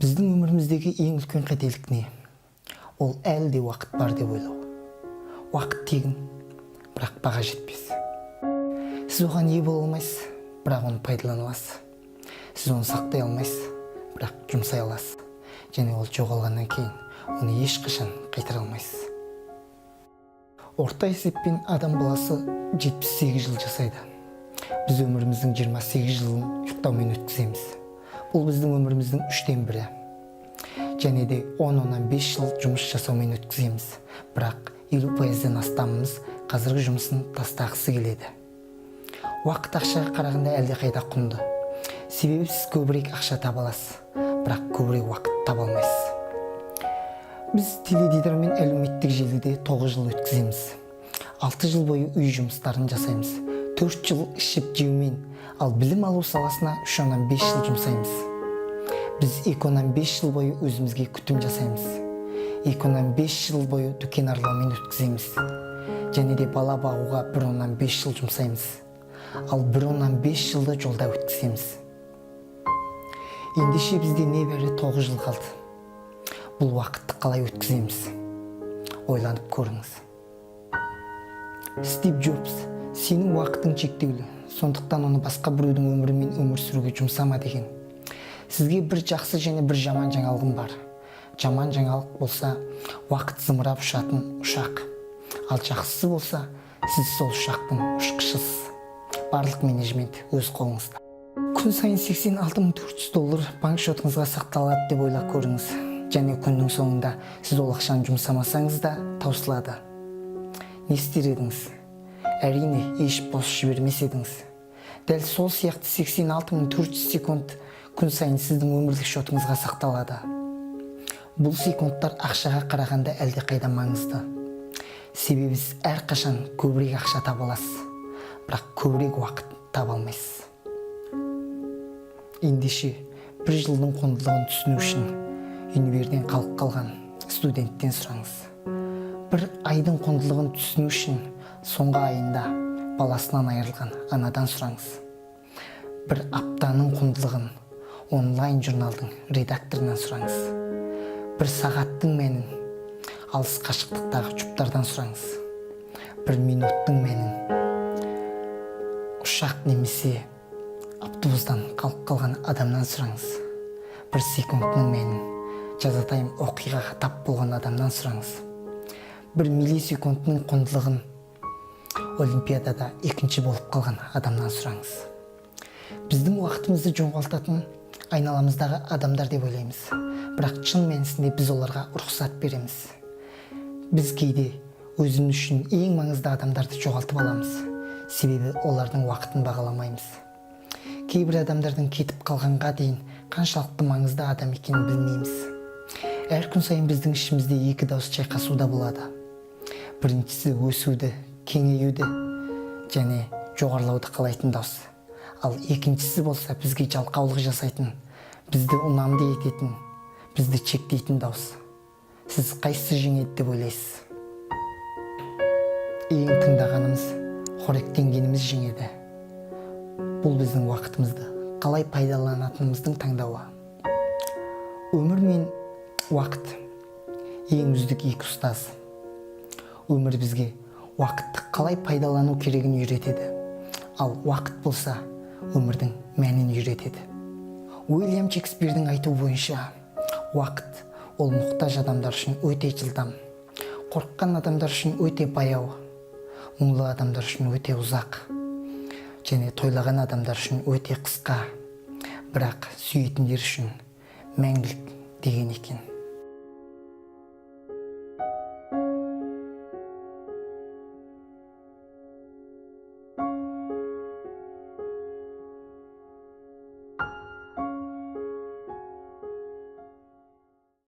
Біздің өміріміздегі ең үлкен қателік не? Ол әлі де уақыт бар деп ойлау. Уақыт тегін, бірақ баға жетпес. Сіз оған ие бола алмайсыз, бірақ оны пайдалана аласыз. Сіз оны сақтай алмайсыз, бірақ жұмсай аласыз. Және ол жоғалғаннан кейін оны ешқашан қайтара алмайсыз. Орта есеппен адам баласы 78 жыл жасайды. Біз өміріміздің 28 жылын ұйықтаумен өткіземіз. Бұл біздің өміріміздің 1/3. Және де 10-15 жыл жұмыс жасаумен өткіземіз. Бірақ 50%-ден астамымыз қазіргі жұмысын тастағысы келеді. Уақыт ақшаға қарағанда әлде қайда құнды. Себебі сіз көбірек ақша таба аласыз, бірақ көбірек уақыт таба алмайсыз. Біз теледидар мен әлеуметтік желіде 9 жыл өткіземіз. 6 жыл бойы үй жұмыстарын жасаймыз. 4 жыл ішіп жеумен, ал білім алу саласына 3-5 жыл жұмсаймыз. Біз 2-5 жыл бойы өзімізге күтім жасаймыз. 2-5 жыл бойы дүкен аралаумен өткіземіз. Және де бала бағуға 1-5 жыл жұмсаймыз. Ал 1-5 жылды жолда өткіземіз. Ендеше бізде небәрі 9 жыл қалды. Бұл уақытты қалай өткіземіз? Ойланып көріңіз. Стив Джобс: сенің уақытың шектеулі, сондықтан оны басқа біреудің өмірімен өмір сүруге жұмсама деген. Сізге бір жақсы және бір жаман жаңалығым бар. Жаман жаңалық болса, уақыт зымырап ұшатын ұшақ. Ал жақсысы болса, сіз сол ұшақтың ұшқышысыз. Барлық менеджмент өз қолыңызда. Күн сайын $86,400 банк шотыңызға сақталады деп ойлап көріңіз. Және күннің соңында сіз ол ақшаны жұмсамасаңыз да таусылады. Не істер едіңіз? Әрине, еш бос жібермес едіңіз. Дәл сол сияқты 86,400 секунд күн сайын сіздің өмірлік шотыңызға сақталады. Бұл секундтар ақшаға қарағанда әлде қайда маңызды. Себебі сіз әрқашан көбірек ақша таба аласыз, бірақ көбірек уақыт таба алмайсыз. Ендеше, бір жылдың құндылығын түсіну үшін универден қалып қалған студенттен сұраңыз. Бір айдың құндылығын түсіну үшін соңғы айында баласынан айырылған анадан сұраңыз. Бір аптаның құндылығын онлайн журналдың редакторынан сұраңыз. Бір сағаттың мәнін алыс қашықтықтағы жұптардан сұраңыз. Бір минуттың мәнін ұшақ немесе автобустан қалып қалған адамнан сұраңыз. Бір секундның мәнін жазатайым оқиғаға тап болған адамнан сұраңыз. Бір миллисекундның құндылығын олимпиадада 2-ші болып қалған адамнан сұраңыз. Біздің уақытымызды жоғалтатын айналамыздағы адамдар деп ойлаймыз, бірақ шын мәнісінде біз оларға рұқсат береміз. Біз кейде өзіміз үшін ең маңызды адамдарды жоғалтып аламыз, себебі олардың уақытын бағаламаймыз. Кейбір адамдардың кетіп қалғанға дейін қаншалықты маңызды адам екенін білмейміз. Әр күн сайын біздің ішімізде 2 дауыс шайқасуда болады. Біріншісі өсуді, кеңеюді және жоғарылауды қалайтын дауыс. Ал екіншісі болса бізге жалқаулық жасайтын, бізді ұнамды ететін, бізді шектейтін дауыс. Сіз қайсысы жеңеді деп ойлайсыз? Ең тыңдағанымыз, қоректенгеніміз жеңеді. Бұл біздің уақытымызды қалай пайдаланатынымыздың таңдауы. Өмір мен уақыт ең үздік 2 ұстаз. Өмір бізге уақытты қалай пайдалану керегін үйретеді. Ал уақыт болса, өмірдің мәнін үйретеді. Уильям Шекспирдің айтуы бойынша, уақыт ол мұқтаж адамдар үшін өте жылдам, қорыққан адамдар үшін өте баяу, мұңлы адамдар үшін өте ұзақ, және тойлаған адамдар үшін өте қысқа, бірақ сүйетіндер үшін мәңгілік деген екен.